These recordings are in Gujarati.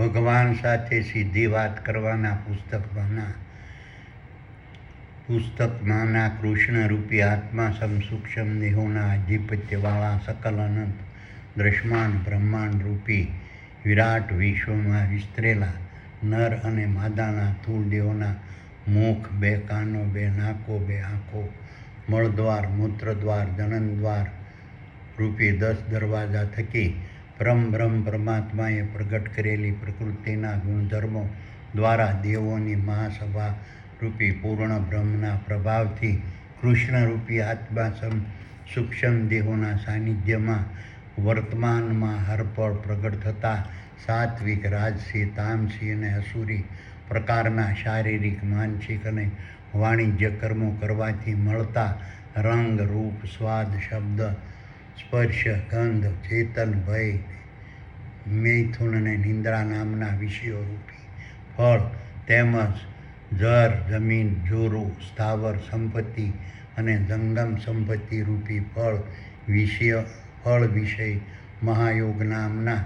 ભગવાન સાથે સીધી વાત કરવાના પુસ્તકમાંના કૃષ્ણરૂપી આત્મા સૂક્ષ્મ દેહોના આધિપત્યવાળા સકલ અનંત દ્રશ્યમાન બ્રહ્માંડ રૂપી વિરાટ વિશ્વમાં વિસ્તરેલા નર અને માદાના સ્થૂળ દેહોના મુખ, 2 કાનો, 2 નાકો, 2 આંખો, મળદ્વાર, મૂત્રદ્વાર, જનનદ્વાર રૂપી 10 દરવાજા થકી બ્રહ્મ પરમાત્માએ પ્રગટ કરેલી પ્રકૃતિના ગુણધર્મો દ્વારા દેવોની મહાસભા રૂપી પૂર્ણ બ્રહ્મના પ્રભાવથી કૃષ્ણરૂપી આત્મા સૂક્ષ્મ દેહોના સાનિધ્યમાં વર્તમાનમાં હરપળ પ્રગટ થતા સાત્વિક, રાજસી, તામસી અને અસુરી પ્રકારના શારીરિક, માનસિક અને વાણિજ્ય કર્મો કરવાથી મળતા રંગ, રૂપ, સ્વાદ, શબ્દ, સ્પર્શ, ગંધ, ચેતન, ભય, મૈથુન અને નિંદ્રા નામના વિષયો રૂપી ફળ તેમજ જર, જમીન, જોરું, સ્થાવર સંપત્તિ અને જંગમ સંપત્તિ રૂપી ફળ વિષય મહાયોગ નામના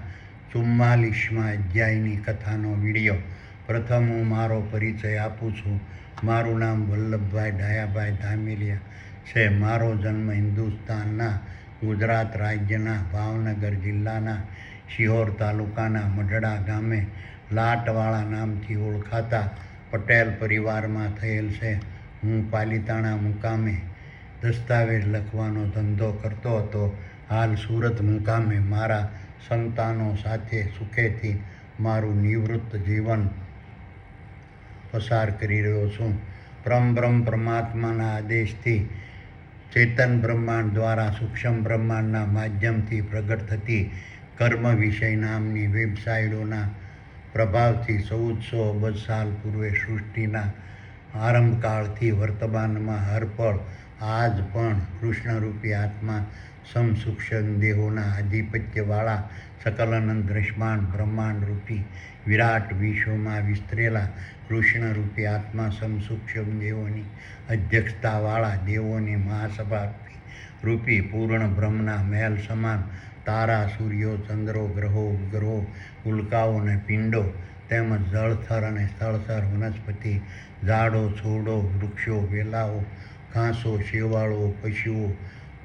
44મા અધ્યાયની કથાનો વિડીયો. પ્રથમ હું મારો પરિચય આપું છું. મારું નામ વલ્લભભાઈ ડાયાભાઈ ધામેલિયા છે. મારો જન્મ હિન્દુસ્તાનના ગુજરાત રાજ્યના ભાવનગર જિલ્લાના શિહોર તાલુકાના મઢડા ગામે લાટવાળા નામથી ઓળખાતા પટેલ પરિવારમાં થયેલ છે. હું પાલીતાણા મુકામે દસ્તાવેજ લખવાનો ધંધો કરતો હતો. હાલ સુરત મુકામે મારા સંતાનો સાથે સુખેથી મારું નિવૃત્ત જીવન પસાર કરી રહ્યો છું. બ્રહ્મ પરમાત્માના આદેશથી ચેતન બ્રહ્માંડ દ્વારા સૂક્ષ્મ બ્રહ્માંડના માધ્યમથી પ્રગટ થતી કર્મ વિષય નામની વેબસાઇટોના પ્રભાવથી 1400 અબજ સાલ પૂર્વે સૃષ્ટિના આરંભકાળથી વર્તમાનમાં હરપળ આજ પણ કૃષ્ણરૂપી આત્મા સૂક્ષ્મ દેહોના આધિપત્યવાળા સકલાનંદ દ્રશ્યમાન બ્રહ્માંડ રૂપી વિરાટ વિશ્વમાં વિસ્તરેલા કૃષ્ણરૂપી આત્મા સૂક્ષ્મ દેહોની અધ્યક્ષતાવાળા દેવોની મહાસભા રૂપી પૂર્ણ બ્રહ્મના મહેલ સમાન તારા, સૂર્યો, ચંદ્રો, ગ્રહો, ઉપગ્રહો, ઉલ્કાઓ અને પિંડો તેમજ જળથર અને સ્થળથર વનસ્પતિ, ઝાડો, છોડો, વૃક્ષો, વેલાઓ, ઘાસો, શેવાળો, પશુઓ,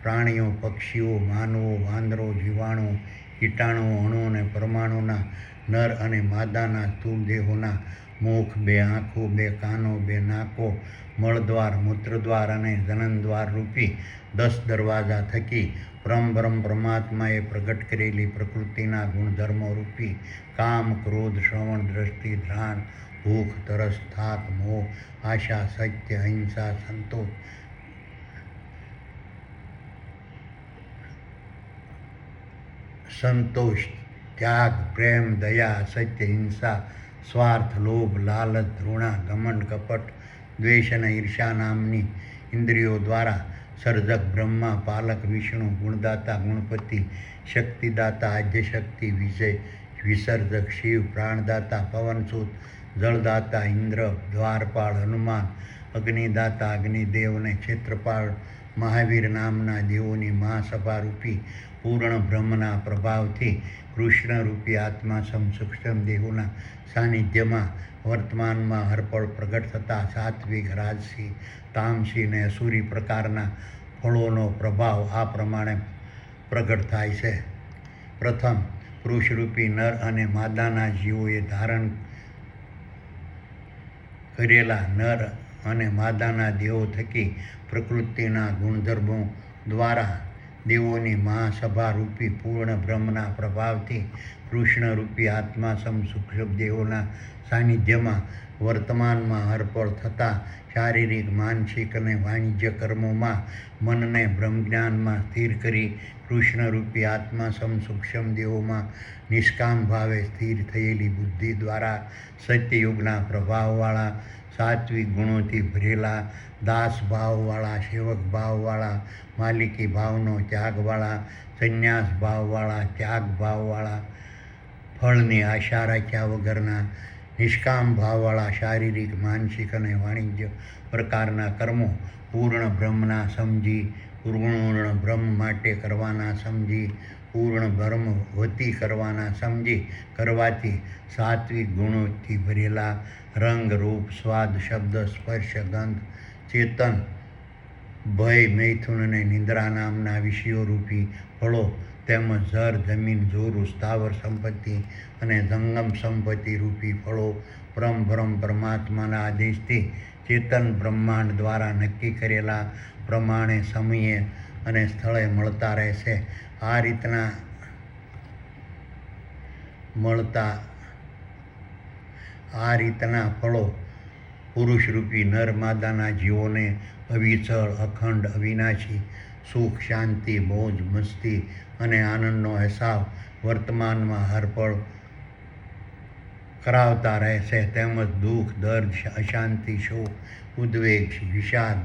પ્રાણીઓ, પક્ષીઓ, માનવો, વાંદરો, જીવાણુઓ, કીટાણુઓ, અણુ અને પરમાણુના નર અને માદાના સ્થૂળ દેહોના મુખ, 2 આંખો, 2 કાનો, 2 નાકો, મળદ્વાર, મૂત્રદ્વાર અને જનનદ્વાર રૂપી 10 દરવાજા થકી બ્રહ્મ પરમાત્માએ પ્રગટ કરેલી પ્રકૃતિના ગુણધર્મો રૂપી કામ, ક્રોધ, શ્રવણ, દ્રષ્ટિ, ધ્યાન, ભૂખ, તરસ, થાક, મોહ, આશા, સત્ય, અહિંસા, સંતોષ, ત્યાગ, પ્રેમ, દયા, સત્ય, હિંસા, સ્વાર્થ, લોભ, લાલચ, ધૃણા, ઘમંડ, કપટ, દ્વેષ અને ઈર્ષા નામની ઇન્દ્રિયો દ્વારા સર્જક બ્રહ્મા, પાલક વિષ્ણુ, ગુણદાતા ગણપતિ, શક્તિદાતા આદ્યશક્તિ, વિસર્જક શિવ, પ્રાણદાતા પવનસુત, જળદાતા ઇન્દ્ર, દ્વારપાળ હનુમાન, અગ્નિદાતા અગ્નિદેવ અને ક્ષેત્રપાળ મહાવીર નામના દેવોની મહાસભા રૂપી પૂર્ણ બ્રહ્મના પ્રભાવથી કૃષ્ણરૂપી આત્મા સૂક્ષ્મ દેહોના સાનિધ્યમાં વર્તમાનમાં હરપળ પ્રગટ થતા સાત્વિક, રાજસી, તામસી અને અસુરી પ્રકારના ફળોનો પ્રભાવ આ પ્રમાણે પ્રગટ થાય છે. પ્રથમ, પુરુષરૂપી નર અને માદાના જીવોએ ધારણ કરેલા નર અને માદાના દેહો થકી પ્રકૃતિના ગુણધર્મો દ્વારા દેવોની મહાસભા રૂપી પૂર્ણ બ્રહ્મના પ્રભાવથી કૃષ્ણરૂપી આત્મા સૂક્ષ્મ દેહોના સાનિધ્યમાં વર્તમાનમાં હરપળ થતા શારીરિક, માનસિક અને વાણિજ્ય કર્મોમાં મનને બ્રહ્મજ્ઞાનમાં સ્થિર કરી કૃષ્ણરૂપી આત્મા સૂક્ષ્મ દેહોમાં નિષ્કામ ભાવે સ્થિર થયેલી બુદ્ધિ દ્વારા સત્યયુગના પ્રભાવવાળા, સાત્વિક ગુણોથી ભરેલા, દાસ ભાવવાળા, સેવક ભાવવાળા, માલિકી ભાવનો ત્યાગવાળા, સંન્યાસ ભાવવાળા, ત્યાગ ભાવવાળા, ફળની આશા રાખ્યા વગરના, નિષ્કામ ભાવવાળા શારીરિક, માનસિક અને વાણિજ્ય પ્રકારના કર્મો પૂર્ણ બ્રહ્મના સમજી પૂર્ણ બ્રહ્મ માટે કરવાના સમજી પૂર્ણ બ્રહ્મ વતી કરવાના સમજી કરવાથી સાત્વિક ગુણોથી ભરેલા રંગ રૂપ સ્વાદ શબ્દ સ્પર્શ ગંધ ચેતન ભય મૈથુન અને નિદ્રા નામના વિષયો રૂપી ફળો તેમજ જર જમીન જોરું સ્થાવર સંપત્તિ અને જંગમ સંપત્તિ રૂપી ફળો પરમ પરમાત્માના આદેશથી ચેતન બ્રહ્માંડ દ્વારા નક્કી કરેલા પ્રમાણે સમયે અને સ્થળે મળતા રહેશે. આ રીતના ફળો પુરુષરૂપી નર માદાના જીવોને અવિચળ અખંડ અવિનાશી સુખ શાંતિ મોજ મસ્તી અને આનંદનો અહેસાસ વર્તમાનમાં હરપળ કરાવતા રહેશે. તેમજ દુઃખ દર્દ અશાંતિ શોક ઉદ્વેગ વિષાદ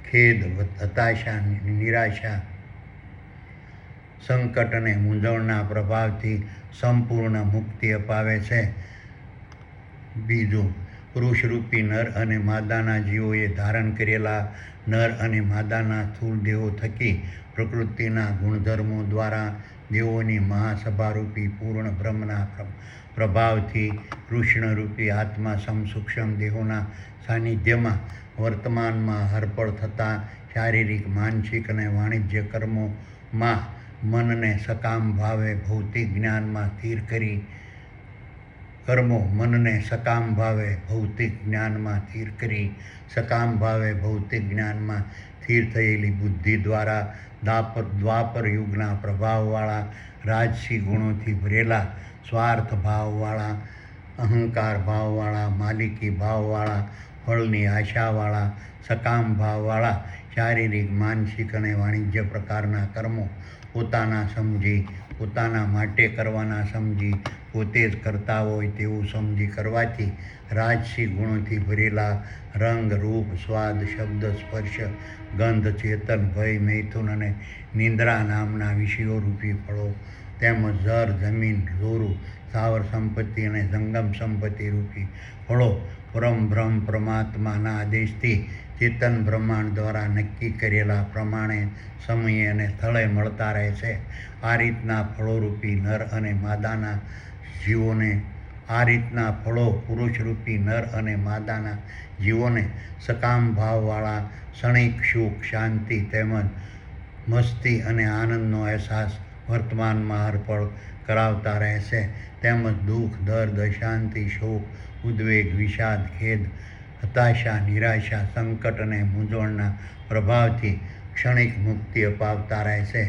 ખેદ હતાશા નિરાશા સંકટ અને મૂંઝવણના પ્રભાવથી સંપૂર્ણ મુક્તિ અપાવે છે. બીજું, પુરુષરૂપી નર અને માદાના જીવોએ ધારણ કરેલા નર અને માદાના સ્થૂળ દેહો થકી પ્રકૃતિના ગુણધર્મો દ્વારા દેવોની મહાસભારૂપી પૂર્ણ બ્રહ્મના પ્રભાવથી કૃષ્ણરૂપી આત્મા સૂક્ષ્મ દેહોના સાનિધ્યમાં વર્તમાનમાં હરપળ થતા શારીરિક માનસિક અને વાણિજ્ય કર્મોમાં મનને સકામ ભાવે ભૌતિક જ્ઞાનમાં સ્થિર કરી સકામ ભાવે ભૌતિક જ્ઞાનમાં સ્થિર થયેલી બુદ્ધિ દ્વારા દ્વાપર યુગના પ્રભાવવાળા રાજસી ગુણોથી ભરેલા સ્વાર્થ ભાવવાળા અહંકાર ભાવવાળા માલિકી ભાવવાળા ફળની આશાવાળા સકામ ભાવવાળા શારીરિક માનસિક અને વાણિજ્ય પ્રકારના કર્મો પોતાના માટે કરવાના સમજી પોતે જ કરતા હોય તેવું સમજી કરવાથી રાજસી ગુણોથી ભરેલા રંગ રૂપ સ્વાદ શબ્દ સ્પર્શ ગંધ ચેતન ભય મૈથુન અને નિદ્રા નામના વિષયો રૂપી ફળો તેમજ જર જમીન જોરું સ્થાવર સંપત્તિ અને જંગમ સંપત્તિ રૂપી ફળો પરમ પરમાત્માના આદેશથી ચેતન બ્રહ્માંડ દ્વારા નક્કી કરેલા પ્રમાણે સમયે અને સ્થળે મળતા રહેશે. આ રીતના ફળોરૂપી નર અને માદાના પુરુષરૂપી નર અને માદાના જીવોને સકામ ભાવવાળા ક્ષણિક સુખ શાંતિ તેમજ મસ્તી અને આનંદનો અહેસાસ વર્તમાનમાં હરપળ કરાવતા રહેશે. તેમજ દુઃખ દર્દ અશાંતિ શોક ઉદ્વેગ વિષાદ ખેદ હતાશા નિરાશા સંકટ અને મૂંઝવણના પ્રભાવથી ક્ષણિક મુક્તિ અપાવતા રહેશે.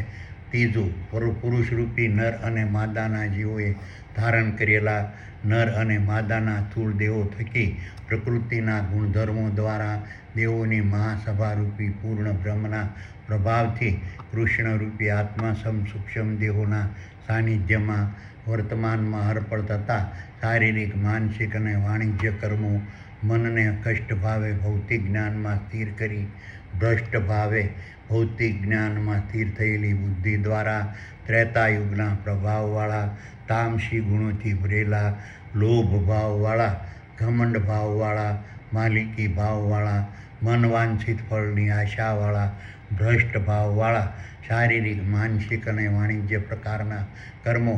ત્રીજું, પુરુષરૂપી નર અને માદાના જીવોએ ધારણ કરેલા નર અને માદાના સ્થૂળ દેહો થકી પ્રકૃતિના ગુણધર્મો દ્વારા દેવોની મહાસભારૂપી પૂર્ણ બ્રહ્મના પ્રભાવથી કૃષ્ણરૂપી આત્મા સૂક્ષ્મ દેહોના સાનિધ્યમાં વર્તમાનમાં હરપળ થતા શારીરિક માનસિક અને વાણિજ્ય કર્મો મનને કષ્ટ ભાવે ભૌતિક જ્ઞાનમાં સ્થિર કરી ભ્રષ્ટ ભાવે ભૌતિક જ્ઞાનમાં સ્થિર થયેલી બુદ્ધિ દ્વારા ત્રેતાયુગના પ્રભાવવાળા તામસી ગુણોથી ભરેલા લોભ ભાવવાળા ઘમંડ ભાવવાળા માલિકી ભાવવાળા મનવાંછિત ફળની આશાવાળા ભ્રષ્ટ ભાવવાળા શારીરિક માનસિક અને વાણિજ્ય પ્રકારના કર્મો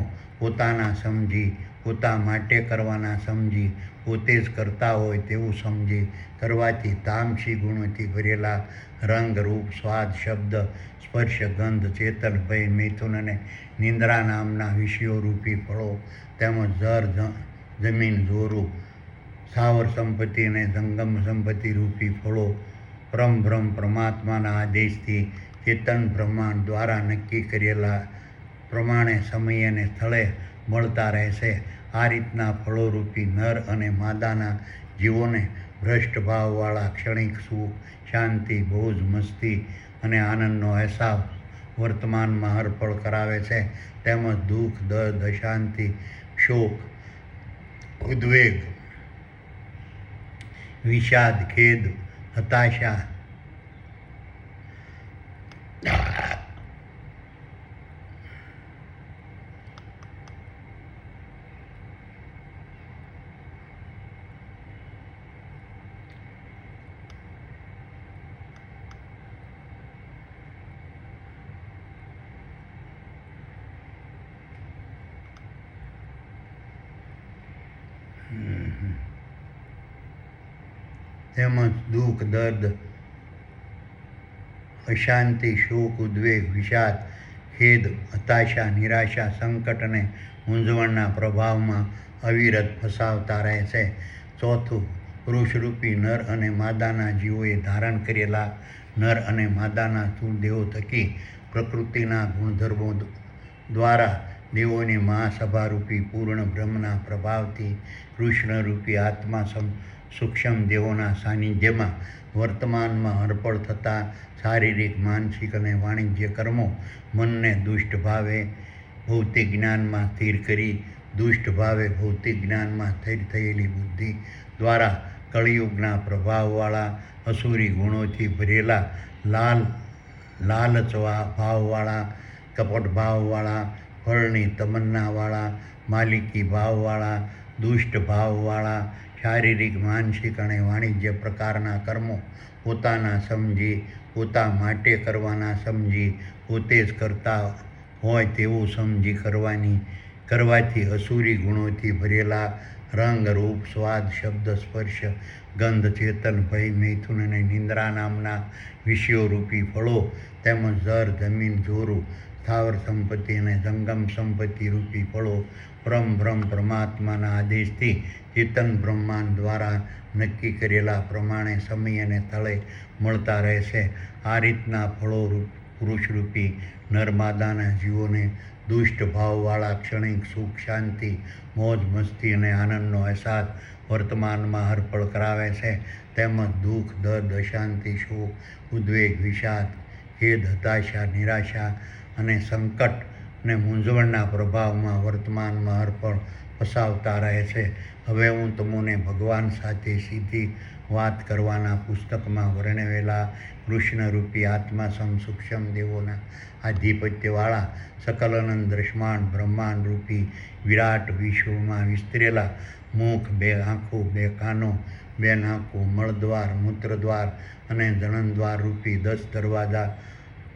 પોતા માટે કરવાના સમજી પોતે જ કરતા હોય તેવું સમજી કરવાથી તામસી ગુણોથી ભરેલા રંગ રૂપ સ્વાદ શબ્દ સ્પર્શ ગંધ ચેતન ભય મૈથુન અને નિદ્રા નામના વિષયો રૂપી ફળો તેમજ જર જમીન જોરું સ્થાવર સંપત્તિ અને જંગમ સંપત્તિ રૂપી ફળો પરમ પરમાત્માના આદેશથી ચેતન બ્રહ્માંડ દ્વારા નક્કી કરેલા પ્રમાણે સમયે અને સ્થળે મળતા રહેશે. આ રીતના ફળોરૂપી નર અને માદાના જીવોને ભ્રષ્ટ ભાવવાળા ક્ષણિક સુખ શાંતિ મોજ મસ્તી અને આનંદનો અહેસાસ વર્તમાનમાં હરપળ કરાવે છે. તેમજ દુઃખ દર્દ અશાંતિ શોક ઉદ્વેગ વિષાદ ખેદ હતાશા તેમજ દુઃખ, દર્દ, અશાંતિ, શોક, ઉદ્વેગ, વિષાદ, ખેદ, હતાશા, નિરાશા, સંકટ અને મૂંઝવણના પ્રભાવમાં અવિરત ફસાવતા રહે છે. ચોથું, પુરુષરૂપી નર અને માદાના જીવોએ ધારણ કરેલા નર અને માદાના સ્થૂળ દેહો થકી પ્રકૃતિના ગુણધર્મો દ્વારા દેવોની મહાસભારૂપી પૂર્ણ બ્રહ્મના પ્રભાવથી કૃષ્ણરૂપી આત્મા સૂક્ષ્મ દેવોના સાનિધ્યમાં વર્તમાનમાં અર્પણ થતા શારીરિક, માનસિક અને વાણિજ્ય કર્મો મનને દુષ્ટ ભાવે ભૌતિક જ્ઞાનમાં સ્થિર કરી દુષ્ટ ભાવે ભૌતિક જ્ઞાનમાં સ્થિર થયેલી બુદ્ધિ દ્વારા કળિયુગના પ્રભાવવાળા અસુરી ગુણોથી ભરેલા લાલચ ભાવવાળા, કપટ ભાવવાળા, ફળની તમન્નાવાળા, માલિકી ભાવવાળા, દુષ્ટ ભાવવાળા શારીરિક, માનસિક અને વાણિજ્ય પ્રકારના કર્મો પોતાના સમજી, પોતા માટે કરવાના સમજી, પોતે જ કરતા હોય તેવું સમજી કરવાથી અસુરી ગુણોથી ભરેલા રંગ, રૂપ, સ્વાદ, શબ્દ, સ્પર્શ, ગંધ, ચેતન, ભય, મૈથુન અને નિંદ્રા નામના વિષયોરૂપી ફળો તેમજ જર, જમીન, જોરું, સ્થાવર સંપત્તિ અને જંગમ સંપત્તિ રૂપી ફળો બ્રહ્મ પરમાત્માના આદેશથી ચેતન બ્રહ્માંડ દ્વારા નક્કી કરેલા પ્રમાણે સમય અને સ્થળે મળતા રહે છે. આ રીતના ફળો પુરુષરૂપી નરમાદાના જીવોને દુષ્ટ ભાવવાળા ક્ષણિક સુખ, શાંતિ, મોજ, મસ્તી અને આનંદનો અહેસાસ વર્તમાનમાં હરપળ કરાવે છે. તેમજ દુઃખ, દર્દ, અશાંતિ, શોક, ઉદ્વેગ, વિષાદ, ખેદ, હતાશા, નિરાશા અને સંકટ અને મૂંઝવણના પ્રભાવમાં વર્તમાનમાં હરપળ ફસાવતા રહે છે. હવે હું તમને ભગવાન સાથે સીધી વાત કરવાના પુસ્તકમાં વર્ણવેલા કૃષ્ણરૂપી આત્મા સૂક્ષ્મ દેવોના આધિપત્યવાળા સકલનંદ દ્રશ્યમાન બ્રહ્માંડ રૂપી વિરાટ વિશ્વમાં વિસ્તરેલા મુખ, 2 આંખો, 2 કાનો, 2 નાકો, મળદ્વાર, મૂત્રદ્વાર અને જનનદ્વાર રૂપી 10 દરવાજા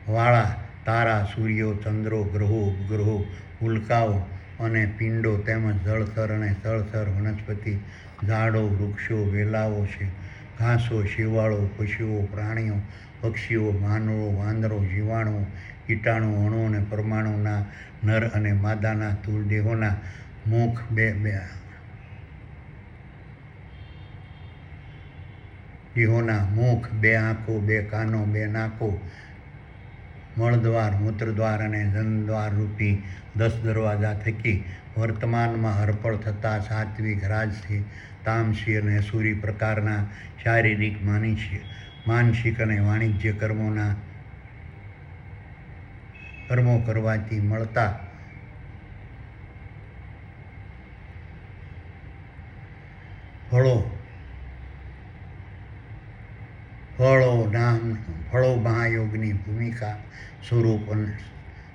વાળા તારા, સૂર્યો, ચંદ્રો, ગ્રહો, ઉપગ્રહો, ઉલ્કાઓ અને પિંડો તેમજ જળચર અને સ્થળચર વનસ્પતિ, ઝાડો, વૃક્ષો, વેલાઓ, ઘાસો, શેવાળો, પશુઓ, પ્રાણીઓ, પક્ષીઓ, માનવો, વાંદરો, જીવાણુઓ, કીટાણુ, અણુ અને પરમાણુના નર અને માદાના સ્થૂળ દેહોના મુખ, 2 આંખો, 2 કાનો, 2 નાકો, મળદ્વાર, મૂત્રદ્વાર અને જનનદ્વાર રૂપી 10 દરવાજા થકી વર્તમાનમાં હરપળ થતા સાત્વિક, રાજસી, તામસી અને અસુરી પ્રકારના શારીરિક, માનસિક અને વાણિજ્ય કર્મો કરવાથી મળતા ફળો મહાયોગની ભૂમિકા, સ્વરૂપ,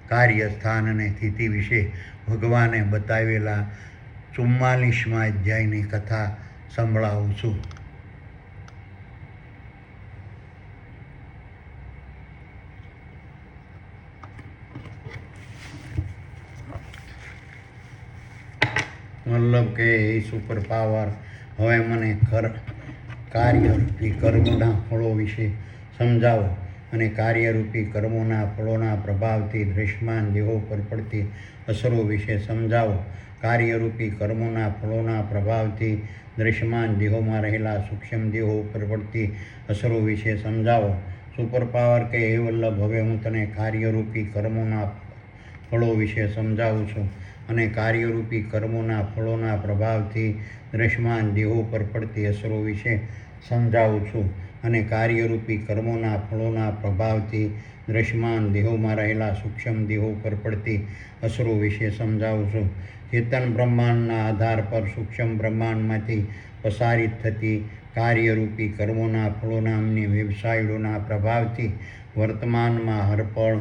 કાર્ય, સ્થાન અને સ્થિતિ વિશે ભગવાને બતાવેલા 44મા અધ્યાયની કથા સંભળાવું છું. વલ્લભ કહે, હે સુપર પાવર, હવે મને કાર્યરૂપી કર્મોના ફળો વિશે સમજાવો અને કાર્યરૂપી કર્મોના ફળોના પ્રભાવથી દૃશ્યમાન દેહો પર પડતી અસરો વિશે સમજાવો. કાર્યરૂપી કર્મોના ફળોના પ્રભાવથી દૃશ્યમાન દેહોમાં રહેલા સૂક્ષ્મ દેહો ઉપર પડતી અસરો વિશે સમજાવો. સુપર પાવર કહે, હે વલ્લભ, હવે હું તને કાર્યરૂપી કર્મોના ફળો વિશે સમજાવું છું અને કાર્યરૂપી કર્મોના ફળોના પ્રભાવથી દૃશ્યમાન દેહો પર પડતી અસરો વિશે સમજાવું છું અને કાર્યરૂપી કર્મોના ફળોના પ્રભાવથી દૃશ્યમાન દેહોમાં રહેલા સૂક્ષ્મ દેહો પર પડતી અસરો વિશે સમજાવું છું. ચેતન બ્રહ્માંડના આધાર પર સૂક્ષ્મ બ્રહ્માંડમાંથી પસારિત થતી કાર્યરૂપી કર્મોના ફળોના અન્ય વેબસાઇટોના પ્રભાવથી વર્તમાનમાં હરપળ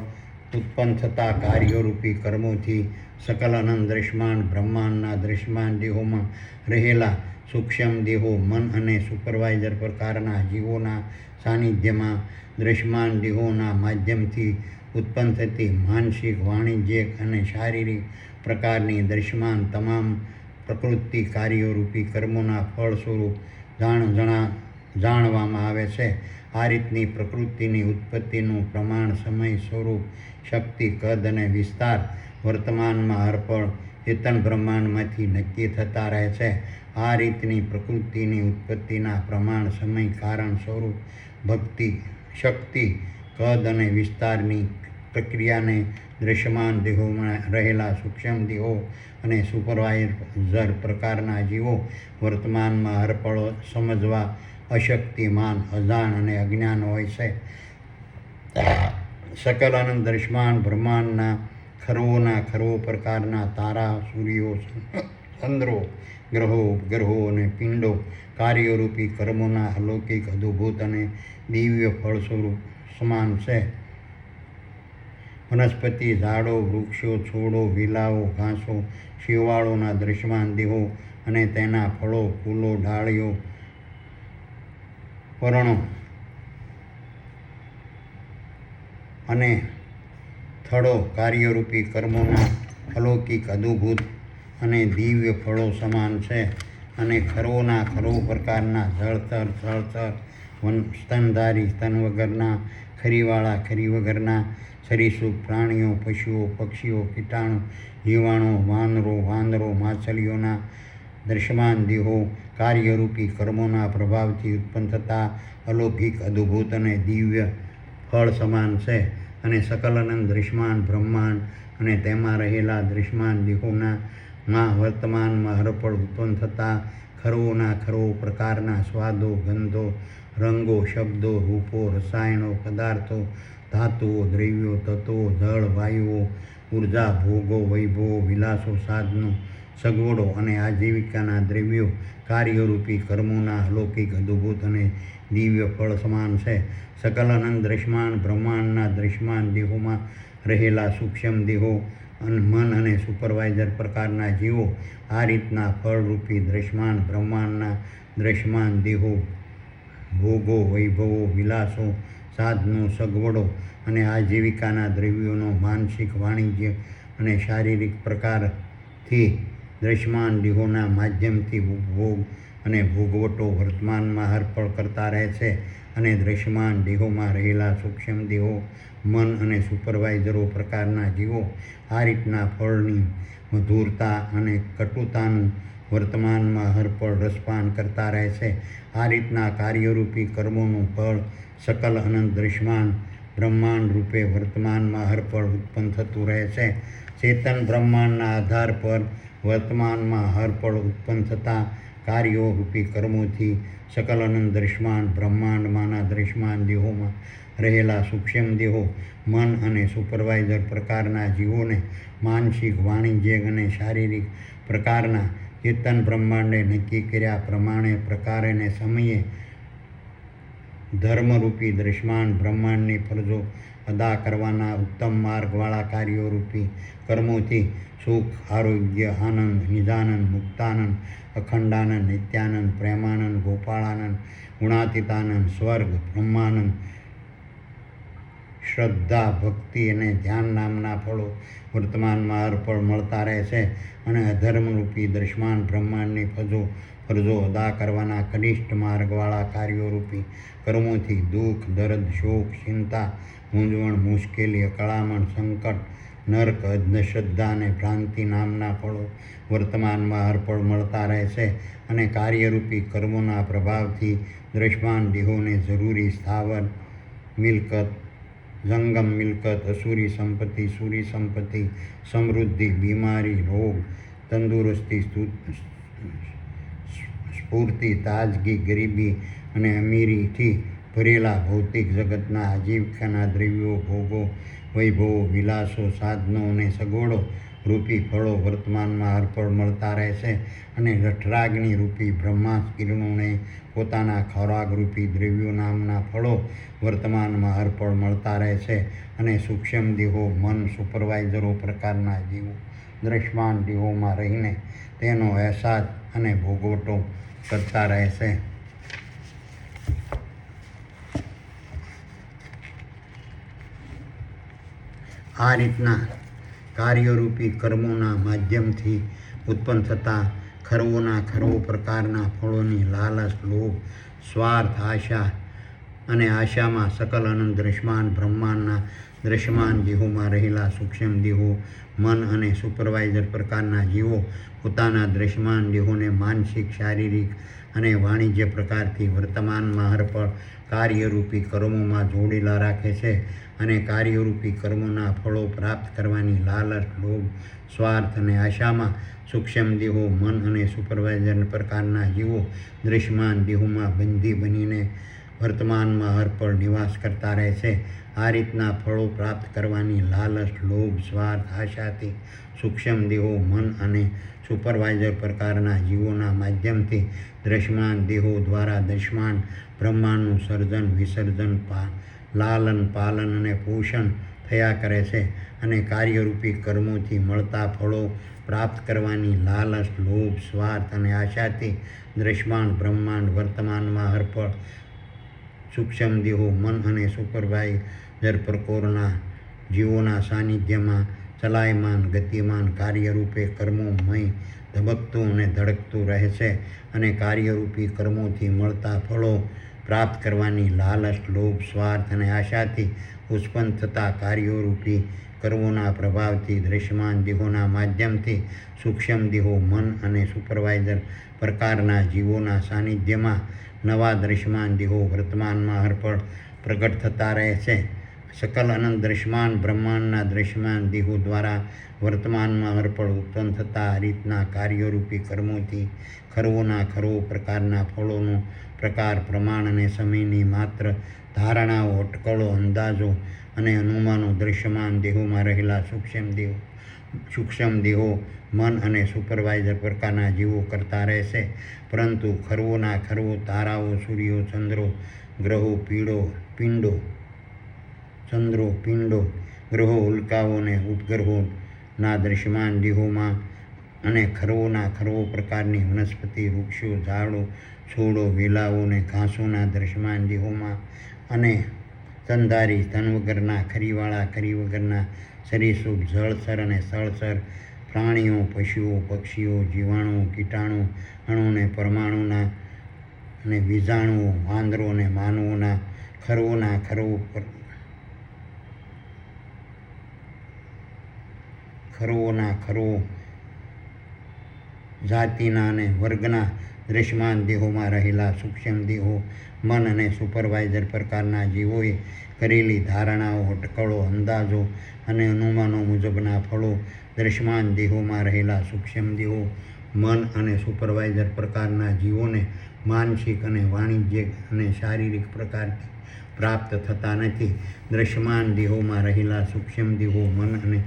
ઉત્પન્ન થતા કાર્યરૂપી કર્મોથી સકલ અનંત દ્રશ્યમાન બ્રહ્માંડના દ્રશ્યમાન દેહોમાં રહેલા સૂક્ષ્મ દેહો, મન અને સુપરવાઇઝર પ્રકારના જીવોના સાનિધ્યમાં દ્રશ્યમાન દેહોના માધ્યમથી ઉત્પન્ન થતી માનસિક, વાણિજ્યિક અને શારીરિક પ્રકારની દ્રશ્યમાન તમામ પ્રકૃતિ કાર્યોરૂપી કર્મોના ફળ સ્વરૂપ જાણવામાં આવે છે. આ રીતની પ્રકૃતિની ઉત્પત્તિનું પ્રમાણ, સમય, સ્વરૂપ, શક્તિ, કદ અને વિસ્તાર વર્તમાનમાં હરપળ ચેતન બ્રહ્માંડમાંથી નક્કી થતા રહે છે. આ રીતની પ્રકૃતિની ઉત્પત્તિના પ્રમાણ, સમય, કારણ, સ્વરૂપ, ભક્તિ, શક્તિ, કદ અને વિસ્તારની પ્રક્રિયાને દૃશ્યમાન દેહોમાં રહેલા સૂક્ષ્મ દેહો અને સુપરવાઇઝર પ્રકારના જીવો વર્તમાનમાં હરપળ સમજવા અશક્તિમાન, અજાણ અને અજ્ઞાન હોય છે. સકલ અનંત દૃશ્યમાન બ્રહ્માંડના ખરોના ખરો પ્રકારના તારા, સૂર્યો, ચંદ્રો, ગ્રહો, ઉપગ્રહો અને પિંડો કાર્યોરૂપી કર્મોના અલૌકિક, અદ્ભુત અને દિવ્ય ફળ સ્વરૂપ સમાન છે. વનસ્પતિ, ઝાડો, વૃક્ષો, છોડો, વિલાઓ, ઘાસો, શિવાળોના દૃશ્યમાન દેહો અને તેના ફળો, ફૂલો, ડાળીઓ, પર્ણો અને થડો કાર્યરૂપી કર્મોના અલૌકિક, અદ્ભુત અને દિવ્ય ફળો સમાન છે. અને ખરોના ખરો પ્રકારના જળચર, સ્થળચર, સ્તનધારી, સ્તન વગરના, ખરીવાળા, ખરી વગરના, સરીસૃપ, પ્રાણીઓ, પશુઓ, પક્ષીઓ, કીટાણુ, જીવાણુ, વાંદરો, માછલીઓના દૃશ્યમાન દેહો કાર્યરૂપી કર્મોના પ્રભાવથી ઉત્પન્ન થતા અલૌકિક, અદ્ભુત અને દિવ્ય ફળ સમાન છે. અને સકલ અનંત દૃશ્યમાન બ્રહ્માંડ અને તેમાં રહેલા દૃશ્યમાન દેહોમાં વર્તમાનમાં હરપળ ઉત્પન્ન થતા ખરોના ખરો પ્રકારના સ્વાદો, ગંધો, રંગો, શબ્દો, રૂપો, રસાયણો, પદાર્થો, ધાતુઓ, દ્રવ્યો, તત્વો, જળ, વાયુઓ, ઉર્જા, ભોગો, વૈભવો, વિલાસો, સાધનો, સગવડો અને આજીવિકાના દ્રવ્યો કાર્યરૂપી કર્મોના અલૌકિક, અદ્ભુત અને દિવ્ય ફળ સમાન છે. સકલ અનંત દૃશ્યમાન બ્રહ્માંડના દૃશ્યમાન દેહોમાં રહેલા સૂક્ષ્મ દેહો, મન અને સુપરવાઇઝર પ્રકારના જીવો આ રીતના ફળરૂપી દૃશ્યમાન બ્રહ્માંડના દૃશ્યમાન દેહો, ભોગો, વૈભવો, વિલાસો, સાધનો, સગવડો અને આજીવિકાના દ્રવ્યોનો માનસિક, વાણિજ્ય અને શારીરિક પ્રકારથી દૃશ્યમાન દેહોના માધ્યમથી ઉપભોગ અને ભોગવટો વર્તમાનમાં હરપળ કરતા રહે છે. અને દૃશ્યમાન દેહોમાં રહેલા સૂક્ષ્મ દેહો, મન અને સુપરવાઇઝરો પ્રકારના જીવો આ રીતના ફળની મધુરતા અને કટુતાનું વર્તમાનમાં હરપળ રસપાન કરતા રહે છે. આ રીતના કાર્યરૂપી કર્મોનું ફળ સકલ અનંત દૃશ્યમાન બ્રહ્માંડ રૂપે વર્તમાનમાં હરપળ ઉત્પન્ન થતું રહે છે. ચેતન બ્રહ્માંડના આધાર પર વર્તમાનમાં હરપળ ઉત્પન્ન થતા કાર્યો રૂપી કર્મોથી સકલ અનંત દૃશ્યમાન બ્રહ્માંડમાંના દૃશ્યમાન દેહોમાં રહેલા સૂક્ષ્મ દેહો, મન અને સુપરવાઇઝર પ્રકારના જીવોને માનસિક, વાણિજ્યિક અને શારીરિક પ્રકારના ચેતન બ્રહ્માંડે નક્કી કર્યા પ્રમાણે, પ્રકારે અને સમયે ધર્મરૂપી દૃશ્યમાન બ્રહ્માંડની ફરજો અદા કરવાના ઉત્તમ માર્ગવાળા કાર્યોરૂપી કર્મોથી સુખ, આરોગ્ય, આનંદ, નિજાનંદ, મુક્તાનંદ, અખંડાનંદ, નિત્યાનંદ, પ્રેમાનંદ, ગોપાળાનંદ, ગુણાતીતાનંદ, સ્વર્ગ, બ્રહ્માનંદ, શ્રદ્ધા, ભક્તિ અને ધ્યાન નામના ફળો વર્તમાનમાં હરપળ મળતા રહે છે. અને અધર્મરૂપી દૃશ્યમાન બ્રહ્માંડની ફરજો અદા કરવાના કનિષ્ઠ માર્ગવાળા કાર્યોરૂપી કર્મોથી દુઃખ, દર્દ, શોક, ચિંતા, મૂંઝવણ, મુશ્કેલી, અકળામણ, સંકટ, નર્ક, અંધશ્રદ્ધા અને ભ્રાંતિ નામના ફળો વર્તમાનમાં હરપળ મળતા રહે છે. અને કાર્યરૂપી કર્મોના પ્રભાવથી દૃશ્યમાન દેહોને જરૂરી સ્થાવર મિલકત, જંગમ મિલકત, અસુરી સંપત્તિ, સૂરી સંપત્તિ, સમૃદ્ધિ, બીમારી, રોગ, તંદુરસ્તી, સ્ફૂર્તિ, તાજગી, ગરીબી અને અમીરીથી ભરેલા ભૌતિક જગતના આજીવિકાના દ્રવ્યો, ભોગો, વૈભવો, વિલાસો, સાધનો અને સગવડો રૂપી ફળો વર્તમાનમાં હરપળ મળતા રહે છે. અને જઠરાગ્નિ રૂપી બ્રહ્માસ્ત્ર કિરણોને પોતાના ખોરાકરૂપી દ્રવ્યો નામના ફળો વર્તમાનમાં હરપળ મળતા રહે છે. અને સૂક્ષ્મ દેહો, મન, સુપરવાઇઝરો પ્રકારના જીવો દૃશ્યમાન દેહોમાં રહીને તેનો અહેસાસ અને ભોગવટો કરતા રહે છે. આ રીતના કાર્યરૂપી કર્મોના માધ્યમથી ઉત્પન્ન થતા ખરવોના ખરવો પ્રકારના ફળોની લાલચ, લોભ, સ્વાર્થ, આશા અને આશામાં સકલ અનંત દ્રશ્યમાન બ્રહ્માંડના દ્રશ્યમાન દેહોમાં રહેલા સૂક્ષ્મ દેહો, મન અને સુપરવાઇઝર પ્રકારના જીવો પોતાના દ્રશ્યમાન દેહોને માનસિક, શારીરિક અને વાણિજ્ય પ્રકારથી વર્તમાનમાં હરપળ કાર્યરૂપી કર્મોમાં જોડેલા રાખે છે અને કાર્યરૂપી કર્મોના ફળો પ્રાપ્ત કરવાની લાલચ, લોભ, સ્વાર્થ અને આશામાં સૂક્ષ્મ દેહો, મન અને સુપરવાઇઝર પ્રકારના જીવો દ્રશ્યમાન દેહોમાં બંધી બનીને વર્તમાનમાં હરપળ નિવાસ કરતા રહે છે. આ રીતના ફળો પ્રાપ્ત કરવાની લાલચ, લોભ, સ્વાર્થ, આશાથી સૂક્ષ્મ દેહો, મન અને સુપરવાઇઝર પ્રકારના જીવોના માધ્યમથી દ્રશ્યમાન દેહો દ્વારા દૃશ્યમાન બ્રહ્માંડનું સર્જન, વિસર્જન, લાલન, પાલન અને પોષણ થયા કરે છે અને કાર્યરૂપી કર્મોથી મળતા ફળો પ્રાપ્ત કરવાની લાલચ, લોભ, સ્વાર્થ અને આશાથી દ્રશ્યમાન બ્રહ્માંડ વર્તમાનમાં હરપળ સૂક્ષ્મ દેહો, મન અને સુપરવાઇઝર પ્રકારના જીવોના સાનિધ્યમાં ચલાયમાન, ગતિમાન કાર્યરૂપે કર્મોમય ધબકતું અને ધડકતું રહે છે અને કાર્યરૂપી કર્મોથી મળતા ફળો પ્રાપ્ત કરવાની લાલચ, લોભ, સ્વાર્થ અને આશાથી ઉત્પન્ન થતા કાર્યરૂપી કર્મોના પ્રભાવથી દ્રશ્યમાન દેહોના માધ્યમથી સૂક્ષ્મ દેહો, મન અને સુપરવાઇઝર પ્રકારના જીવોના સાનિધ્યમાં નવા દ્રશ્યમાન દેહો વર્તમાનમાં હરપળ પ્રગટ થતા રહે છે. સકલ અનંત દ્રશ્યમાન બ્રહ્માંડના દ્રશ્યમાન દેહો દ્વારા વર્તમાનમાં હરપળ ઉત્પન્ન થતા આ રીતના કાર્યરૂપી કર્મોથી ખરવોના ખરવો પ્રકારના ફળોનો પ્રકાર, પ્રમાણ અને સમયની માત્ર ધારણાઓ, અટકળો, અંદાજો અને અનુમાનો દ્રશ્યમાન દેહોમાં રહેલા સૂક્ષ્મ દેહો, મન અને સુપરવાઇઝર પ્રકારના જીવો કરતા રહેશે. પરંતુ ખરવોના ખરવો તારાઓ, સૂર્યો, ચંદ્રો, ગ્રહો, પિંડો, ગ્રહો, ઉલ્કાઓ અને ઉપગ્રહોના દ્રશ્યમાન દેહોમાં અને ખરવોના ખરવો પ્રકારની વનસ્પતિ, વૃક્ષો, ઝાડો, છોડો, વેલાઓ અને ઘાસોના દ્રશ્યમાન દેહોમાં અને સ્તનધારી, સ્તન વગરના, ખરીવાળા, ખરી વગરના, સરીસૃપ, જળચર અને સ્થળચર પ્રાણીઓ, પશુઓ, પક્ષીઓ, જીવાણુઓ, કીટાણુ, અણુ અને પરમાણુના અને બીજાણુઓ, વાંદરો અને માનવોના ખરવોના ખરવો જાતિના અને વર્ગના દ્રશ્યમાન દેહોમાં રહેલા સૂક્ષ્મ દેહો, મન અને સુપરવાઇઝર પ્રકારના જીવોએ કરેલી ધારણાઓ, અટકળો, અંદાજો અને અનુમાનો મુજબના ફળો દ્રશ્યમાન દેહોમાં રહેલા સૂક્ષ્મ દેહો, મન અને સુપરવાઇઝર પ્રકારના જીવોને માનસિક અને વાણિજ્ય અને શારીરિક પ્રકારથી પ્રાપ્ત થતા નથી. દ્રશ્યમાન દેહોમાં રહેલા સૂક્ષ્મ દેહો, મન અને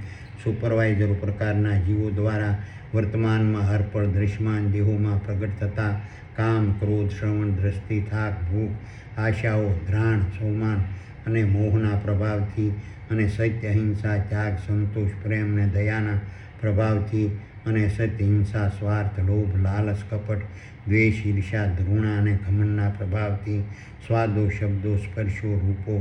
સુપરવાઇઝરો પ્રકારના જીવો દ્વારા વર્તમાનમાં હરપળ દ્રશ્યમાન દેહોમાં પ્રગટ થતા કામ, ક્રોધ, શ્રવણ, દ્રષ્ટિ, થાક, ભૂખ, આશાઓ, ધ્રાણ, સ્વમાન અને મોહના પ્રભાવથી અને સત્ય, અહિંસા, ત્યાગ, સંતોષ, પ્રેમ અને દયાના પ્રભાવથી અને સત્ય, હિંસા, સ્વાર્થ, લોભ, લાલચ, કપટ, દ્વેષ, ઈર્ષ્યા, ઘૃણા અને ઘમંડના પ્રભાવથી સ્વાદો, શબ્દો, સ્પર્શો, રૂપો,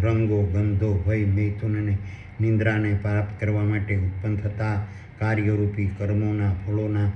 રંગો, ગંધો, ભય, મૈથુન અને નિંદ્રાને પ્રાપ્ત કરવા માટે ઉત્પન્ન થતા કાર્યરૂપી કર્મોના ફળોના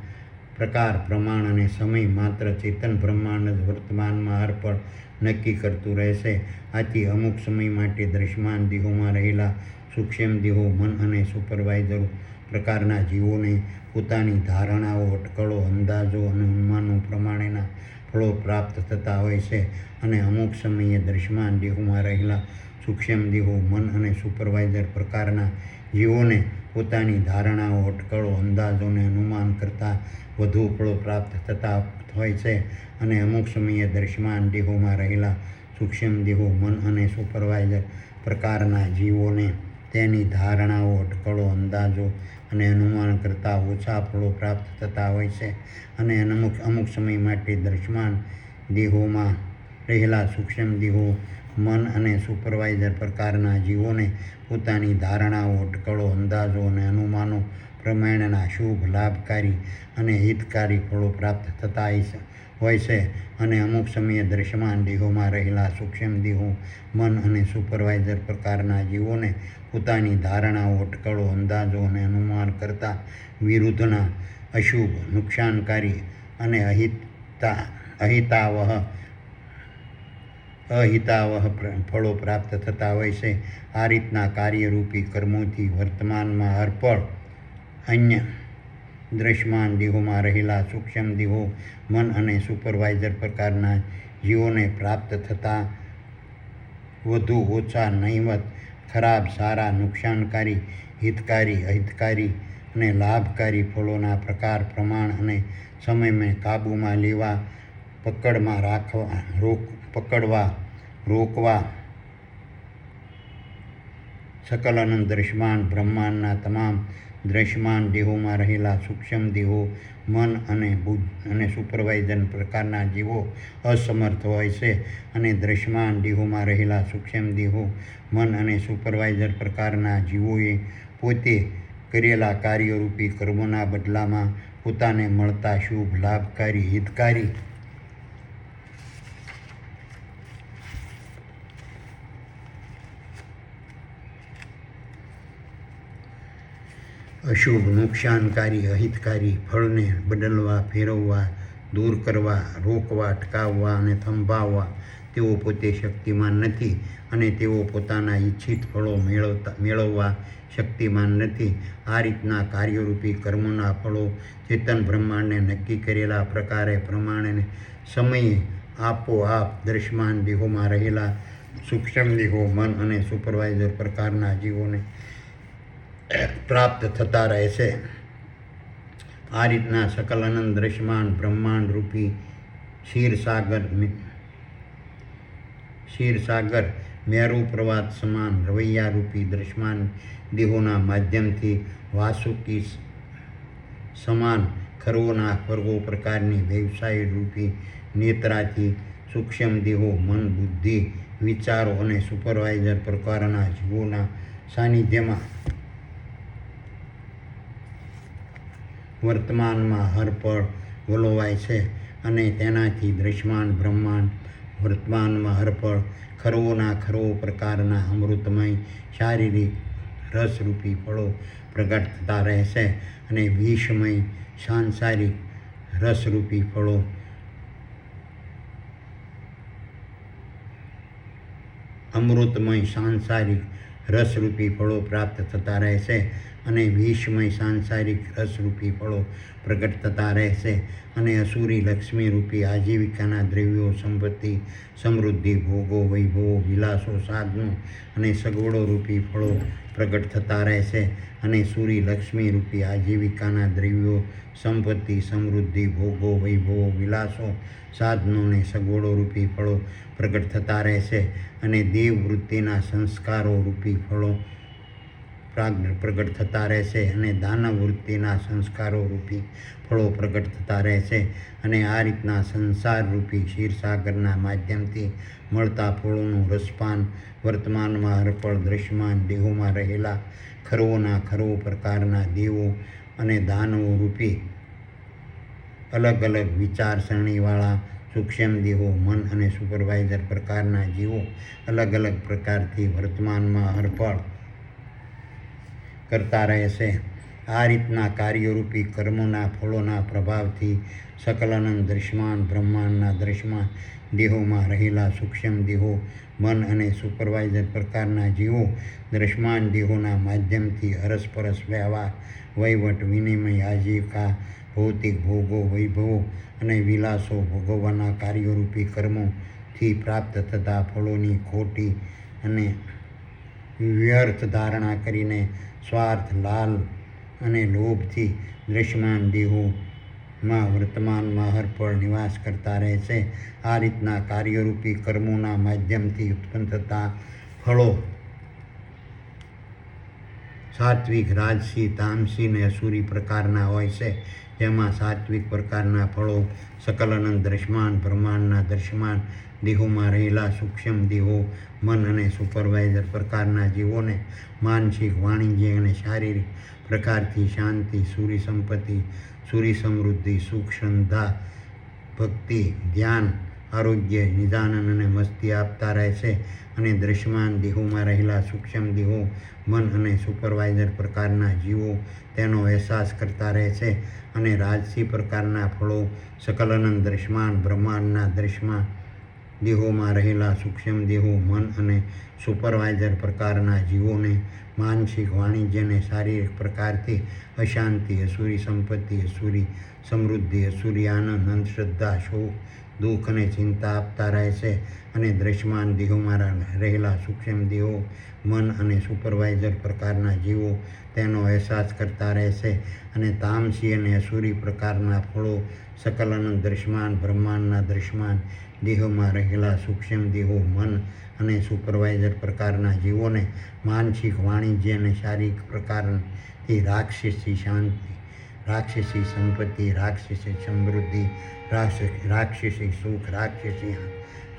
પ્રકાર, પ્રમાણ અને સમય માત્ર ચેતન બ્રહ્માંડ જ વર્તમાનમાં હરપળ નક્કી કરતું રહેશે. આથી અમુક સમય માટે દ્રશ્યમાન દેહોમાં રહેલા સૂક્ષ્મ દેહો, મન અને સુપરવાઇઝરો પ્રકારના જીવોને પોતાની ધારણાઓ, અટકળો, અંદાજો અને અનુમાનો પ્રમાણેના ફળો પ્રાપ્ત થતા હોય છે અને અમુક સમયે દ્રશ્યમાન દેહોમાં રહેલા સૂક્ષ્મ દેહો, મન અને સુપરવાઇઝર પ્રકારના જીવોને પોતાની ધારણાઓ, અટકળો, અંદાજો અને અનુમાન કરતાં વધુ ફળો પ્રાપ્ત થતા હોય છે અને અમુક સમયે દ્રશ્યમાન દેહોમાં રહેલા સૂક્ષ્મ દેહો, મન અને સુપરવાઇઝર પ્રકારના જીવોને તેની ધારણાઓ, અટકળો, અંદાજો અને અનુમાન કરતાં ઓછા ફળો પ્રાપ્ત થતા હોય છે અને અમુક સમય માટે દ્રશ્યમાન દેહોમાં રહેલા સૂક્ષ્મ દેહો, મન અને સુપરવાઇઝર પ્રકારના જીવોને પોતાની ધારણાઓ, અટકળો, અંદાજો અને અનુમાનો પ્રમાણેના શુભ, લાભકારી અને હિતકારી ફળો પ્રાપ્ત થતા હોય છે અને અમુક સમયે દ્રશ્યમાન દેહોમાં રહેલા સૂક્ષ્મ દેહો, મન અને સુપરવાઇઝર પ્રકારના જીવોને પોતાની ધારણાઓ, અટકળો, અંદાજો અને અનુમાન કરતાં વિરુદ્ધના અશુભ, નુકસાનકારી અને અહિતાવહ ફળો પ્રાપ્ત થતા હોય છે. આ રીતના કાર્યરૂપી કર્મોથી વર્તમાનમાં હરપળ અન્ય દ્રશ્યમાન દેહોમાં રહેલા સૂક્ષ્મ દેહો, મન અને સુપરવાઇઝર પ્રકારના જીવોને પ્રાપ્ત થતા વધુ ઓછા, નહિવત, ખરાબ, સારા, નુકસાનકારી, હિતકારી, અહિતકારી અને લાભકારી ફળોના પ્રકાર, પ્રમાણ અને સમયને કાબૂમાં લેવા, રોકવા સકલ અનંત દ્રશ્યમાન બ્રહ્માંડના તમામ દ્રશ્યમાન દેહોમાં રહેલા સૂક્ષ્મ દેહો, મન અને સુપરવાઇઝર પ્રકારના જીવો અસમર્થ હોય છે અને દ્રશ્યમાન દેહોમાં રહેલા સૂક્ષ્મ દેહો, મન અને સુપરવાઇઝર પ્રકારના જીવોએ પોતે કરેલા કાર્યરૂપી કર્મોના બદલામાં પોતાને મળતા શુભ, લાભકારી, હિતકારી, અશુભ, નુકસાનકારી, અહિતકારી ફળને બદલવા, ફેરવવા, દૂર કરવા, રોકવા, અટકાવવા અને થંભાવવા તેઓ પોતે શક્તિમાન નથી અને તેઓ પોતાના ઈચ્છિત ફળો મેળવવા શક્તિમાન નથી. આ રીતના કાર્યરૂપી કર્મોના ફળો ચેતન બ્રહ્માંડને નક્કી કરેલા પ્રકારે, પ્રમાણે, સમયે આપોઆપ દ્રશ્યમાન દેહોમાં રહેલા સૂક્ષ્મ દેહો, મન અને સુપરવાઇઝર પ્રકારના જીવોને પ્રાપ્ત થતા રહે છે. આ રીતના સકલ અનંત દ્રશ્યમાન બ્રહ્માંડ રૂપી ક્ષીરસાગર મેરુ પર્વત સમાન રવૈયારૂપી દ્રશ્યમાન દેહોના માધ્યમથી વાસુકી સમાન ખરવોના ખરવો પ્રકારની વ્યવસાયરૂપી નેત્રાથી સૂક્ષ્મ દેહો, મન, બુદ્ધિ, વિચારો અને સુપરવાઇઝર પ્રકારના જીવોના સાનિધ્યમાં વર્તમાનમાં હરપળ વલોવાય છે અને તેનાથી દ્રશ્યમાન બ્રહ્માંડ વર્તમાનમાં હરપળ ખરવોના ખરવો પ્રકારના અમૃતમય શારીરિક રસરૂપી ફળો પ્રગટ થતા રહે છે અને વિષમય સાંસારિક રસરૂપી ફળો અમૃતમય સાંસારિક રસરૂપી ફળો પ્રાપ્ત થતા રહે છે અને વિષમય સાંસારિક રસરૂપી ફળો પ્રગટ થતા રહેશે અને અસુરી લક્ષ્મીરૂપી આજીવિકાના દ્રવ્યો, સંપત્તિ, સમૃદ્ધિ, ભોગો, વૈભવો, વિલાસો, સાધનો અને સગવડોરૂપી ફળો પ્રગટ થતા રહેશે અને સુરી લક્ષ્મીરૂપી આજીવિકાના દ્રવ્યો, સંપત્તિ, સમૃદ્ધિ, ભોગો, વૈભવો, વિલાસો, સાધનો અને સગવડોરૂપી ફળો પ્રગટ થતા રહેશે અને દેવવૃત્તિના સંસ્કારોરૂપી ફળો પ્રગટ થતા રહેશે અને દાનવ વૃત્તિના સંસ્કારોરૂપી ફળો પ્રગટ થતા રહેશે અને આ રીતના સંસારરૂપી ક્ષીરસાગરના માધ્યમથી મળતા ફળોનું રસપાન વર્તમાનમાં હરપળ દ્રશ્યમાન દેહોમાં રહેલા ખરવોના ખરવો પ્રકારના દેવો અને દાનવો રૂપી અલગ અલગ વિચારસરણીવાળા સૂક્ષ્મ દેહો, મન અને સુપરવાઇઝર પ્રકારના જીવો અલગ અલગ પ્રકારથી વર્તમાનમાં હરપળ કરતા રહેશે. આ રીતના કાર્યરૂપી કર્મોના ફળોના પ્રભાવથી સકલ અનંત દ્રશ્યમાન બ્રહ્માંડના દ્રશ્યમાન દેહોમાં રહેલા સૂક્ષ્મ દેહો, મન અને સુપરવાઇઝર પ્રકારના જીવો દ્રશ્યમાન દેહોના માધ્યમથી અરસપરસ વ્યવહાર, વહીવટ, વિનિમય, આજીવિકા, ભૌતિક ભોગો, વૈભવો અને વિલાસો ભોગવવાના કાર્યરૂપી કર્મોથી પ્રાપ્ત થતા ફળોની ખોટી અને વ્યર્થ ધારણા કરીને સ્વાર્થ, લાલ અને લોભથી દ્રશ્યમાન દેહોમાં વર્તમાનમાં હરપળ નિવાસ કરતા રહેશે. આ રીતના કાર્યરૂપી કર્મોના માધ્યમથી ઉત્પન્ન થતા ફળો સાત્વિક, રાજસી, તામસી અને અસુરી પ્રકારના હોય છે. જેમાં સાત્વિક પ્રકારના ફળો સકલ અનંત દ્રશ્યમાન બ્રહ્માંડના દ્રશ્યમાન દેહોમાં રહેલા સૂક્ષ્મ દેહો, મન અને સુપરવાઇઝર પ્રકારના જીવોને માનસિક, વાણિજ્ય અને શારીરિક પ્રકારથી શાંતિ, સુરી સંપત્તિ, સુરી સમૃદ્ધિ, સુખ, શ્રદ્ધા ભક્તિ, ધ્યાન, આરોગ્ય, નિદાન અને મસ્તી આપતા રહેશે અને દૃશ્યમાન દેહોમાં રહેલા સૂક્ષ્મ દેહો, મન અને સુપરવાઇઝર પ્રકારના જીવો તેનો અહેસાસ કરતા રહેશે અને રાજસી પ્રકારના ફળો સકલનન દૃશ્યમાન બ્રહ્માંડના દૃશ્યમાન દેહોમાં રહેલા સૂક્ષ્મ દેહો, મન અને સુપરવાઇઝર પ્રકારના જીવોને માનસિક, વાણિજ્ય અને શારીરિક પ્રકારથી અશાંતિ, અસુરી સંપત્તિ, અસુરી સમૃદ્ધિ, અસુરી આનંદ, અંધશ્રદ્ધા, શોક, દુઃખ અને ચિંતા આપતા રહેશે અને દૃશ્યમાન દેહોમાં રહેલા સૂક્ષ્મ દેહો, મન અને સુપરવાઇઝર પ્રકારના જીવો તેનો અહેસાસ કરતા રહેશે અને તામસી અને અસુરી પ્રકારના ફળો સકલન દૃશ્યમાન બ્રહ્માંડના દૃશ્યમાન દેહોમાં રહેલા સૂક્ષ્મ દેહો, મન અને સુપરવાઇઝર પ્રકારના જીવોને માનસિક, વાણિજ્ય અને શારીરિક પ્રકારથી રાક્ષસી શાંતિ, રાક્ષસી સંપત્તિ, રાક્ષસી સમૃદ્ધિ, રાક્ષસી સુખ,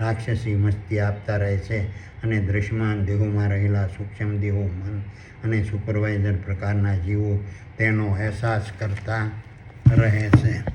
રાક્ષસી મસ્તી આપતા રહેશે અને દૃશ્યમાન દેહોમાં રહેલા સૂક્ષ્મ દેહો, મન અને સુપરવાઇઝર પ્રકારના જીવો તેનો અહેસાસ કરતા રહેશે.